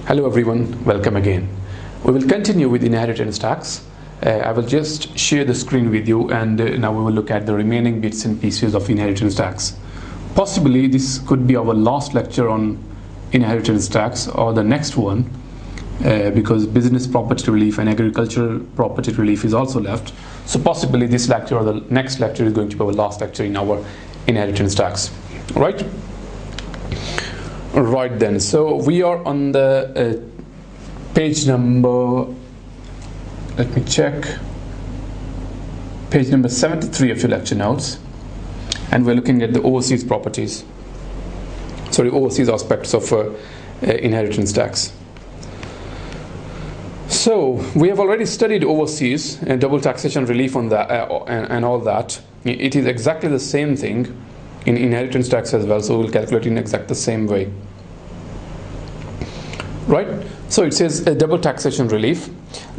Hello everyone, welcome again. We will continue with inheritance tax. I will just share the screen with you, and now we will look at the remaining bits and pieces of inheritance tax. Possibly this could be our last lecture on inheritance tax, or the next one, because business property relief and agricultural property relief is also left. So possibly this lecture or the next lecture is going to be our last lecture in our inheritance tax. Right? Right then, so we are on the page number, let me check, page number 73 of your lecture notes, and we're looking at the overseas aspects of inheritance tax. So we have already studied overseas and double taxation relief on that and all that. It is exactly the same thing in inheritance tax as well, so we'll calculate in exactly the same way. Right? So it says double taxation relief.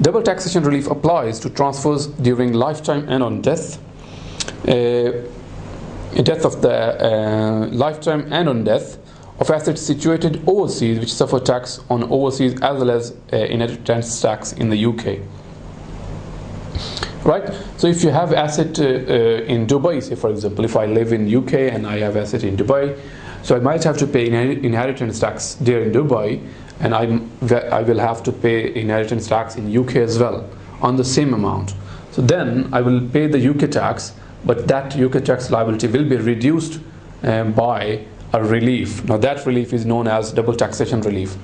Double taxation relief applies to transfers during lifetime and on death. Death of the lifetime and on death of assets situated overseas which suffer tax on overseas as well as inheritance tax in the UK. Right? So if you have asset in Dubai, say for example, if I live in UK and I have asset in Dubai, so I might have to pay inheritance tax there in Dubai, and I will have to pay inheritance tax in UK as well on the same amount. So then I will pay the UK tax, but that UK tax liability will be reduced by a relief. Now that relief is known as double taxation relief.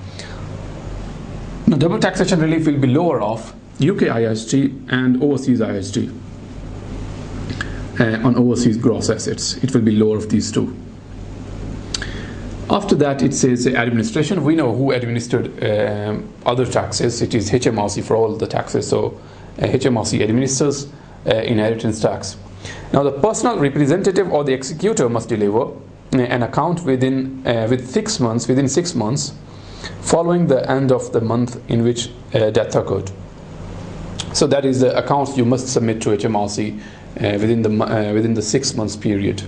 Now double taxation relief will be lower of UK IST and overseas IST on overseas gross assets. It will be lower of these two. After that it says administration. We know who administered other taxes. It is HMRC for all the taxes. So HMRC administers inheritance tax. Now the personal representative or the executor must deliver an account within 6 months following the end of the month in which death occurred. So that is the accounts you must submit to HMRC within the 6 months period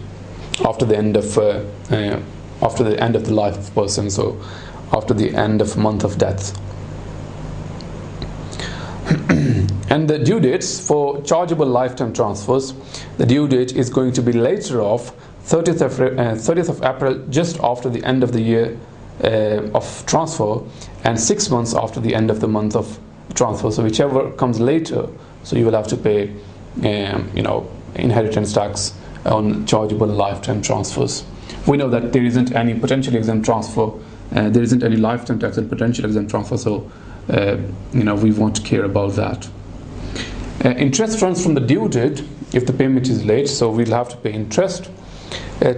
after the end of the life of person, so after the end of month of death. And the due dates for chargeable lifetime transfers, the due date is going to be later of 30th of April, just after the end of the year of transfer, and 6 months after the end of the month of transfer. So whichever comes later, so you will have to pay inheritance tax on chargeable lifetime transfers. We know that there isn't any potential exempt transfer, there isn't any lifetime tax and potential exempt transfer, so we won't care about that. Interest runs from the due date if the payment is late, so we'll have to pay interest.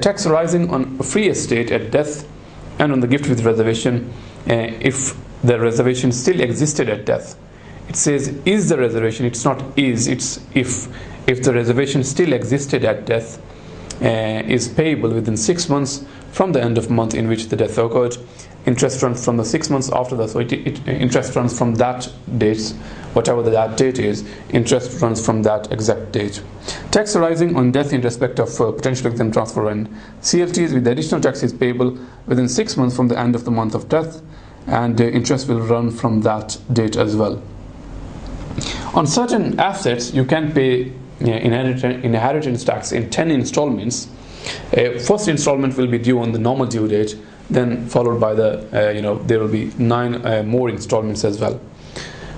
Tax arising on free estate at death and on the gift with reservation if the reservation still existed at death. It says is the reservation, it's not is, it's if the reservation still existed at death, is payable within 6 months from the end of month in which the death occurred. Interest runs from the 6 months after that, so interest runs from that date, whatever that date is, interest runs from that exact date. Tax arising on death in respect of potential exempt transfer and CLTs with the additional tax is payable within 6 months from the end of the month of death, and interest will run from that date as well. On certain assets you can pay inheritance tax in 10 installments. First installment will be due on the normal due date, then followed by the there will be 9 more installments as well.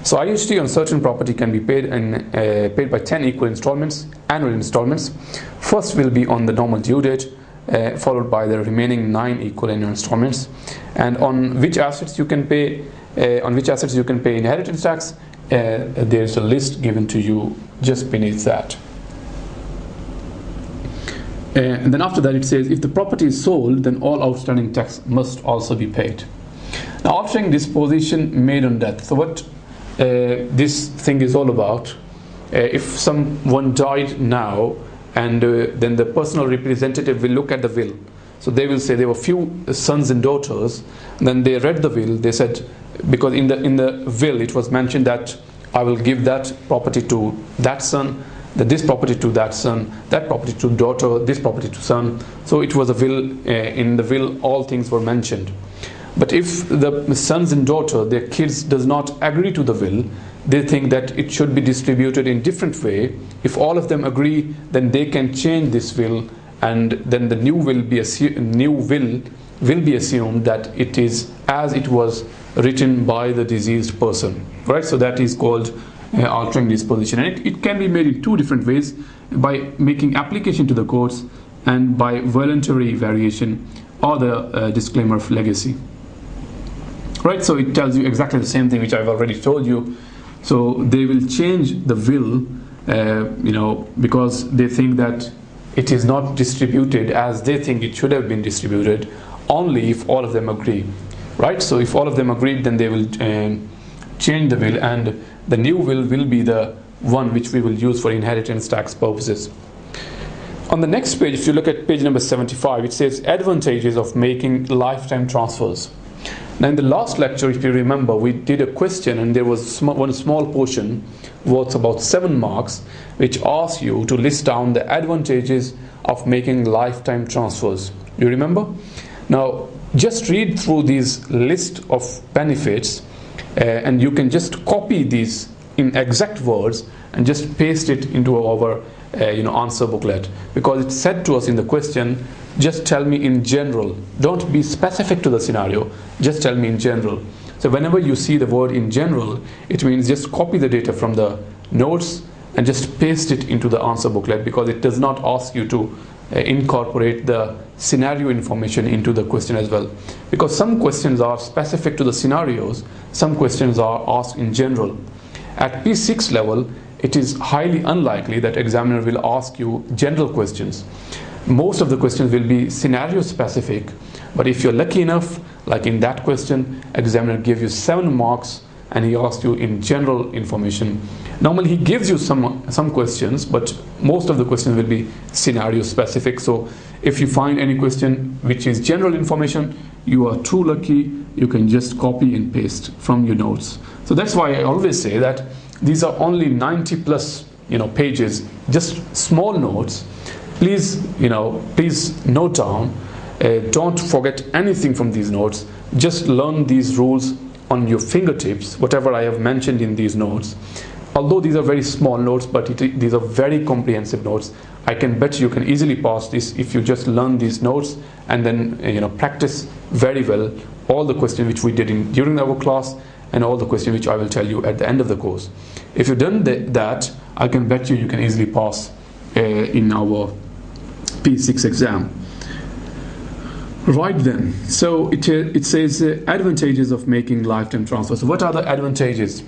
So IST on certain property can be paid by 10 equal installments, annual installments. First will be on the normal due date, followed by the remaining 9 equal annual installments. And on which assets you can pay inheritance tax, there is a list given to you just beneath that. And then after that it says if the property is sold, then all outstanding tax must also be paid. Now altering disposition made on death. So what this thing is all about, if someone died now, and then the personal representative will look at the will. So they will say there were few sons and daughters, and then they read the will. They said, because in the will it was mentioned that I will give that property to that son, this property to that son, that property to daughter, this property to son. So it was a will. In the will all things were mentioned. But if the sons and daughter, their kids, does not agree to the will, they think that it should be distributed in different way. If all of them agree, then they can change this will, and then the new will be assumed that it is as it was written by the deceased person, right? So that is called altering disposition, and it can be made in two different ways: by making application to the courts and by voluntary variation or the disclaimer of legacy, right? So it tells you exactly the same thing which I've already told you. So they will change the will, because they think that it is not distributed as they think it should have been distributed, only if all of them agree, right? So if all of them agree, then they will change the will, and the new will be the one which we will use for inheritance tax purposes. On the next page, if you look at page number 75, it says advantages of making lifetime transfers. Now in the last lecture, if you remember, we did a question, and there was one small portion worth about 7 marks which asks you to list down the advantages of making lifetime transfers. You remember? Now just read through these list of benefits, and you can just copy these in exact words and just paste it into our answer booklet, because it's said to us in the question, just tell me in general, don't be specific to the scenario, just tell me in general. So whenever you see the word in general, it means just copy the data from the notes and just paste it into the answer booklet, because it does not ask you to incorporate the scenario information into the question as well, because some questions are specific to the scenarios, some questions are asked in general. At P6 level, it is highly unlikely that examiner will ask you general questions. Most of the questions will be scenario specific, but if you're lucky enough, like in that question, examiner gives you 7 marks and he asks you in general information. Normally he gives you some questions, but most of the questions will be scenario specific. So if you find any question which is general information, you are too lucky, you can just copy and paste from your notes. So that's why I always say that these are only 90 plus pages, just small notes. Please note down, don't forget anything from these notes. Just learn these rules on your fingertips, whatever I have mentioned in these notes. Although these are very small notes, but these are very comprehensive notes. I can bet you can easily pass this if you just learn these notes and then practice very well all the questions which we did during our class and all the questions which I will tell you at the end of the course. If you've done that, I can bet you can easily pass in our P6 exam. Right then, so it says advantages of making lifetime transfers. So what are the advantages?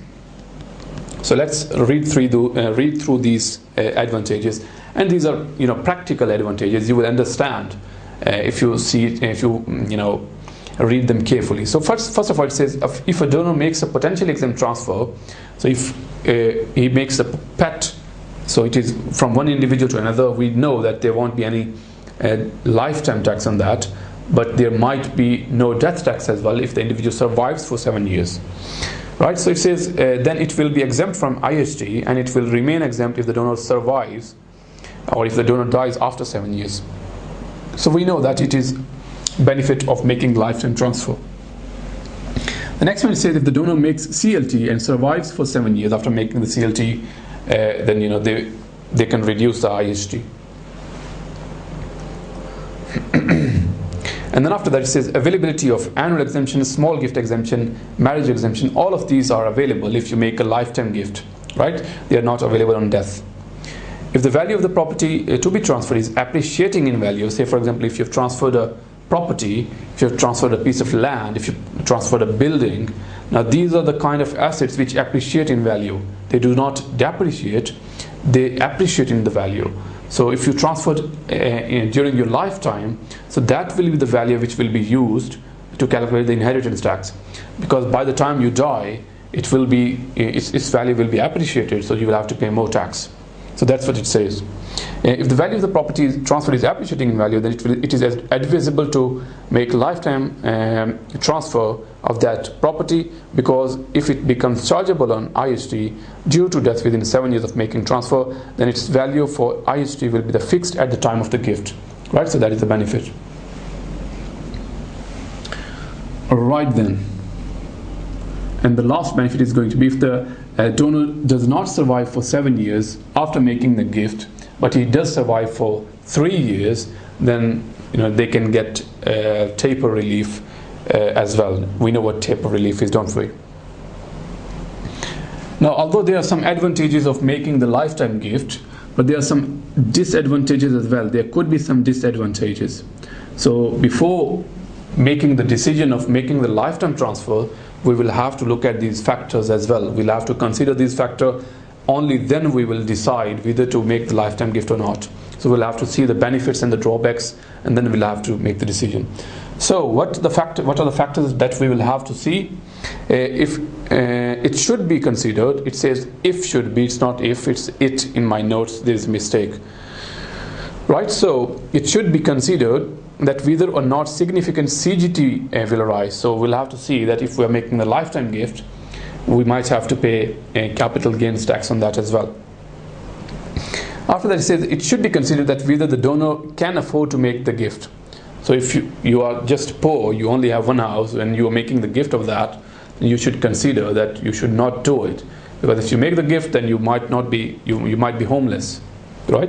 So let's read through these advantages, and these are practical advantages. You will understand if you see it, if you read them carefully. So first of all, it says if a donor makes a potentially exempt transfer, so if he makes a PET, so it is from one individual to another, we know that there won't be any lifetime tax on that, but there might be no death tax as well if the individual survives for 7 years. Right, so it says then it will be exempt from IST, and it will remain exempt if the donor survives or if the donor dies after 7 years. So we know that it is benefit of making lifetime transfer. The next one says if the donor makes CLT and survives for 7 years after making the CLT, then they can reduce the IST. And then after that it says availability of annual exemption, small gift exemption, marriage exemption. All of these are available if you make a lifetime gift, right? They are not available on death. If the value of the property to be transferred is appreciating in value, say for example if you've transferred a property, if you've transferred a piece of land, if you've transferred a building, now these are the kind of assets which appreciate in value. They do not depreciate, they appreciate in the value. So if you transferred during your lifetime, so that will be the value which will be used to calculate the inheritance tax, because by the time you die, it will be its value will be appreciated, so you will have to pay more tax. So that's what it says. If the value of the property transferred is appreciating in value, then it is advisable to make lifetime transfer of that property, because if it becomes chargeable on IST due to death within 7 years of making transfer, then its value for IST will be fixed at the time of the gift, right? So that is the benefit. Right then. And the last benefit is going to be if the donor does not survive for 7 years after making the gift, but he does survive for 3 years, then they can get taper relief as well. We know what taper relief is, don't we? Now, although there are some advantages of making the lifetime gift, but there are some disadvantages as well. There could be some disadvantages. So before making the decision of making the lifetime transfer, we will have to look at these factors as well. We'll have to consider these factors. Only then we will decide whether to make the lifetime gift or not. So we'll have to see the benefits and the drawbacks, and then we'll have to make the decision. So what are the factors that we will have to see? If it should be considered, it says if should be, it's not if, it's it in my notes, there's a mistake. Right, so it should be considered that whether or not significant CGT will arise. So we'll have to see that if we're making the lifetime gift, we might have to pay a capital gains tax on that as well. After that, it says it should be considered that whether the donor can afford to make the gift. So if you are just poor, you only have one house, and you are making the gift of that, you should consider that you should not do it, because if you make the gift, then you might not be you might be homeless, right?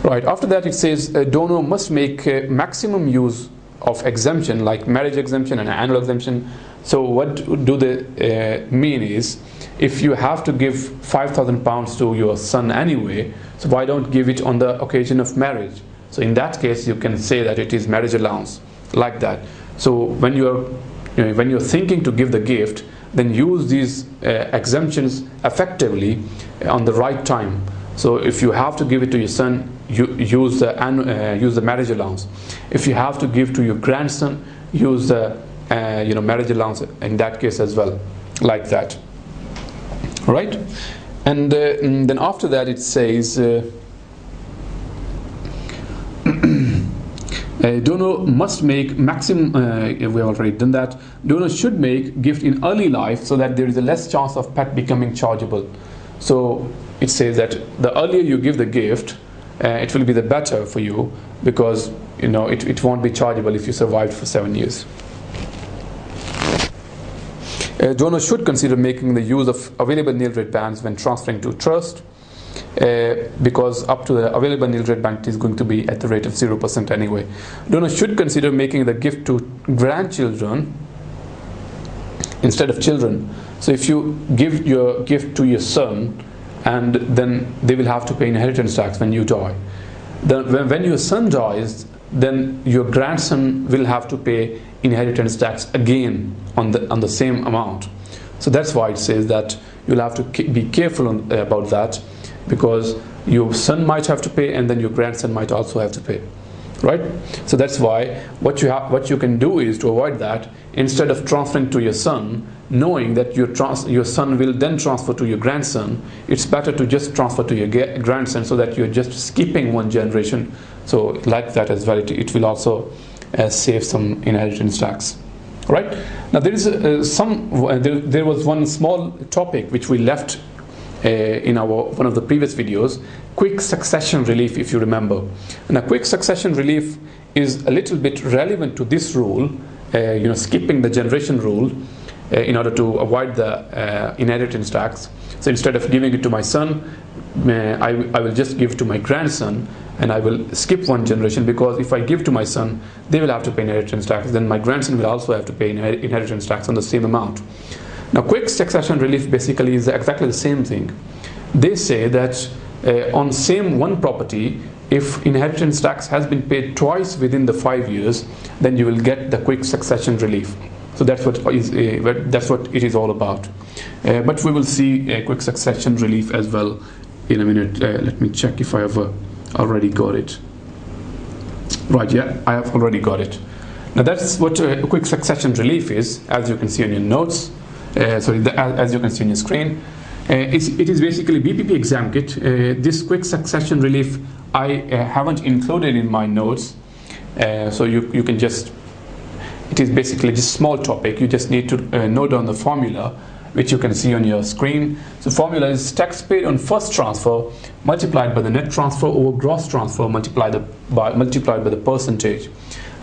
Right. After that, it says a donor must make maximum use of exemption, like marriage exemption and annual exemption. So what do they mean is, if you have to give £5,000 to your son anyway, so why don't give it on the occasion of marriage? So in that case, you can say that it is marriage allowance, like that. So when you're thinking to give the gift, then use these exemptions effectively on the right time. So if you have to give it to your son, you use the marriage allowance. If you have to give to your grandson, use the marriage allowance in that case as well, like that. Right? And then after that, it says donor must make maximum. We have already done that. Donor should make gift in early life so that there is a less chance of pet becoming chargeable. So it says that the earlier you give the gift, it will be the better for you, because it won't be chargeable if you survived for 7 years. Donor should consider making the use of available nil rate bands when transferring to trust, because up to the available nil rate band is going to be at the rate of 0% anyway. Donor should consider making the gift to grandchildren instead of children. So if you give your gift to your son, and then they will have to pay inheritance tax when you die. Then when your son dies, then your grandson will have to pay inheritance tax again on the same amount. So that's why it says that you'll have to be careful about that, because your son might have to pay, and then your grandson might also have to pay. Right? So that's why what you can do is, to avoid that, instead of transferring to your son, knowing that your son will then transfer to your grandson, it's better to just transfer to your grandson, so that you're just skipping one generation. So like that as well, it will also save some inheritance tax. Right? Now there is there was one small topic which we left in one of the previous videos: quick succession relief, if you remember. And a quick succession relief is a little bit relevant to this rule, skipping the generation rule, in order to avoid the inheritance tax. So instead of giving it to my son, I will just give to my grandson, and I will skip one generation, because if I give to my son, they will have to pay inheritance tax. Then my grandson will also have to pay inheritance tax on the same amount. Now, quick succession relief basically is exactly the same thing. They say that on same one property, if inheritance tax has been paid twice within the 5 years, then you will get the quick succession relief. So that's what it is all about. But we will see a quick succession relief as well in a minute. Let me check if I have already got it. Right, yeah, I have already got it. Now that's what a quick succession relief is, as you can see on your notes. As you can see on your screen. It is basically BPP exam kit. This quick succession relief I haven't included in my notes, so you can just, it is basically just small topic. You just need to note down the formula, which you can see on your screen. So formula is tax paid on first transfer multiplied by the net transfer over gross transfer multiplied by the percentage.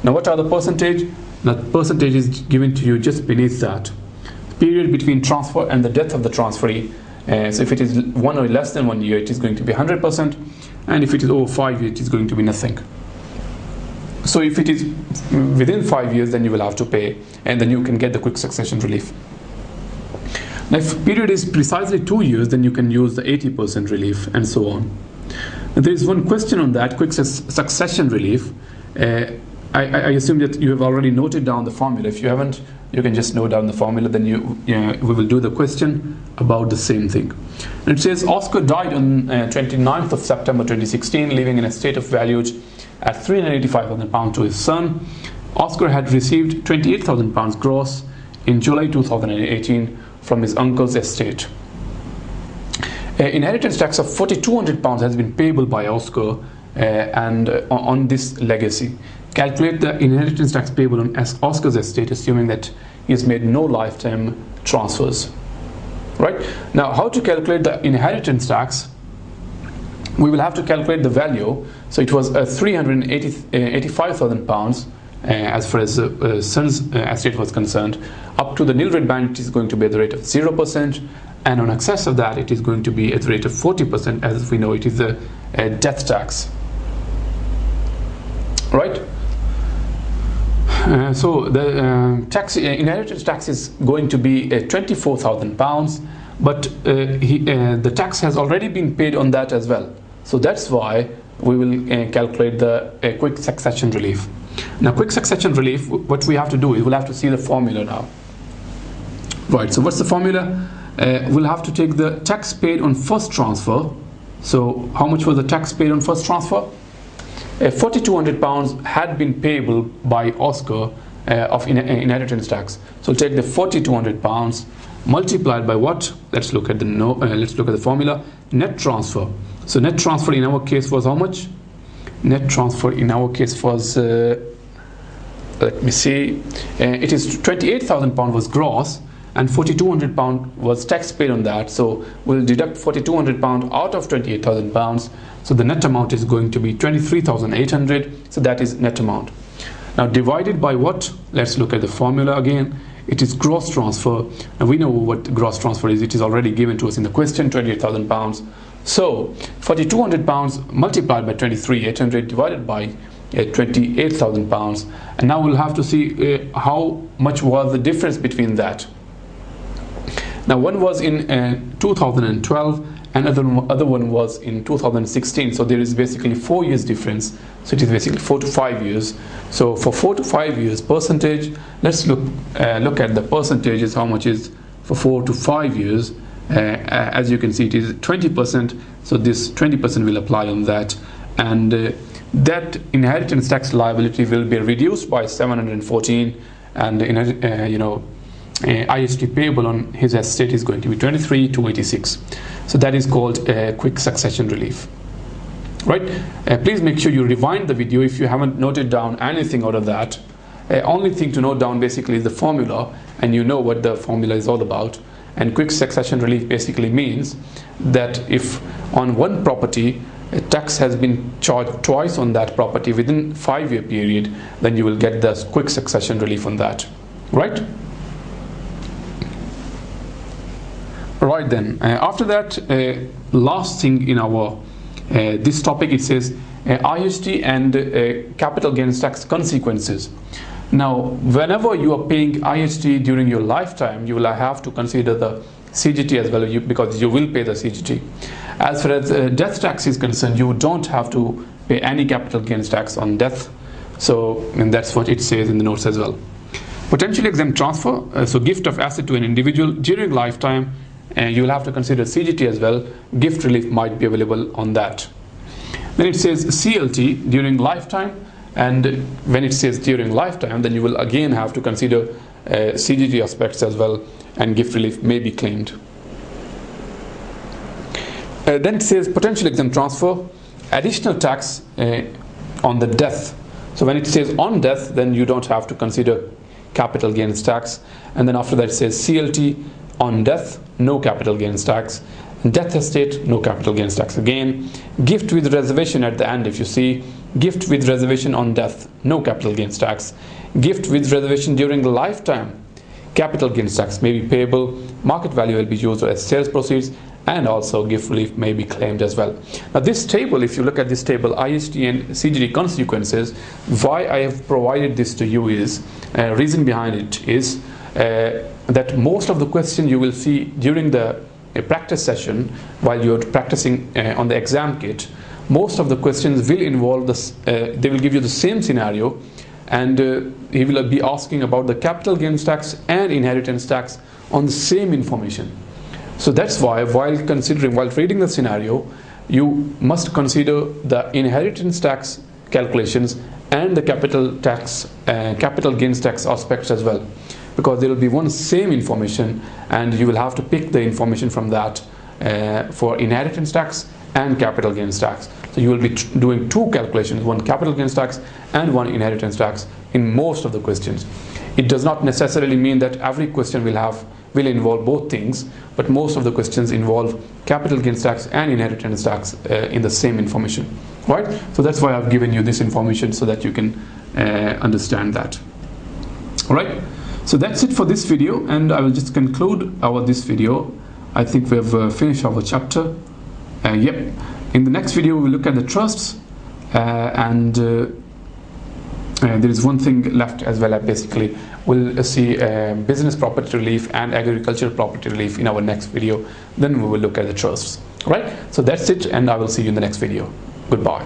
Now what are the percentage? Now the percentage is given to you just beneath that. Period between transfer and the death of the transferee. So if it is 1 or less than 1 year, it is going to be 100%, and if it is over 5 years, it is going to be nothing. So if it is within 5 years, then you will have to pay, and then you can get the quick succession relief. Now if period is precisely 2 years, then you can use the 80% relief, and so on. And there is one question on that quick succession relief. I assume that you have already noted down the formula. If you haven't, you can just note down the formula, then we will do the question about the same thing. And it says Oscar died on 29th of September 2016, leaving an estate of valued at £385,000 to his son. Oscar had received £28,000 gross in July 2018 from his uncle's estate. Inheritance tax of £4,200 has been payable by Oscar on this legacy. Calculate the inheritance tax payable on Oscar's estate, assuming that he has made no lifetime transfers. Right? Now, how to calculate the inheritance tax? We will have to calculate the value. So it was £385,000 as far as the son's estate was concerned. Up to the nil rate band, it is going to be at the rate of 0%, and on excess of that, it is going to be at the rate of 40%. As we know, it is a death tax. Right? So the inheritance tax is going to be £24,000, but the tax has already been paid on that as well. So that's why we will calculate the quick succession relief. Now, quick succession relief, what we have to do is we'll have to see the formula now. Right, so what's the formula? We'll have to take the tax paid on first transfer. So how much was the tax paid on first transfer? £4,200 had been payable by Oscar of inheritance tax. So take the £4,200 multiplied by what? Let's look at the formula. Net transfer. So net transfer in our case was how much? Net transfer in our case was let me see. It is £28,000 was gross, and £4,200 was tax paid on that. So we'll deduct £4,200 out of £28,000. So the net amount is going to be 23,800. So that is net amount. Now divided by what? Let's look at the formula again. It is gross transfer. And we know what gross transfer is. It is already given to us in the question, £28,000. So £4,200 multiplied by 23,800 divided by £28,000. And now we'll have to see how much was the difference between that. Now one was in 2012 and other one was in 2016. So there is basically 4 years difference. So it is basically 4 to 5 years. So for 4 to 5 years percentage, let's look at the percentages. How much is for 4 to 5 years? As you can see, it is 20%. So this 20% will apply on that, and that inheritance tax liability will be reduced by 714, and IHT payable on his estate is going to be 23,286. So that is called quick succession relief. Right? Please make sure you rewind the video if you haven't noted down anything out of that. Only thing to note down basically is the formula, and you know what the formula is all about. And quick succession relief basically means that if on one property a tax has been charged twice on that property within 5-year period, then you will get the quick succession relief on that. Right? Right then, after that, last thing in our this topic, it says IHT and capital gains tax consequences. Now, whenever you are paying IHT during your lifetime, you will have to consider the CGT as well, because you will pay the CGT. As far as death tax is concerned, you don't have to pay any capital gains tax on death. So, and that's what it says in the notes as well. Potentially exempt transfer, so gift of asset to an individual during lifetime, you will have to consider CGT as well. Gift relief might be available on that. Then it says CLT during lifetime, and when it says during lifetime, then you will again have to consider CGT aspects as well, and gift relief may be claimed. Then it says potential exempt transfer, additional tax on the death. So when it says on death, then you don't have to consider capital gains tax. And then after that it says CLT on death, no capital gains tax. Death estate, no capital gains tax again. Gift with reservation at the end, if you see, Gift with reservation on death, no capital gains tax. Gift with reservation during the lifetime, capital gains tax may be payable. Market value will be used as sales proceeds, and also gift relief may be claimed as well. Now this table, if you look at this table, IST and CGD consequences, why I have provided this to you is, reason behind it is that most of the questions you will see during the practice session while you're practicing on the exam kit, most of the questions will involve this, they will give you the same scenario, and he will be asking about the capital gains tax and inheritance tax on the same information. So that's why while reading the scenario, you must consider the inheritance tax calculations and the capital gains tax aspects as well, because there will be one same information and you will have to pick the information from that for inheritance tax and capital gains tax. So you will be doing two calculations, one capital gains tax and one inheritance tax in most of the questions. It does not necessarily mean that every question will involve both things, but most of the questions involve capital gains tax and inheritance tax in the same information, right? So that's why I've given you this information so that you can understand that. All right, so that's it for this video, and I will just conclude this video. I think we have finished our chapter. Yep. In the next video, we will look at the trusts, and there is one thing left as well. Basically, we'll see business property relief and agricultural property relief in our next video. Then we will look at the trusts. Right? So that's it, and I will see you in the next video. Goodbye.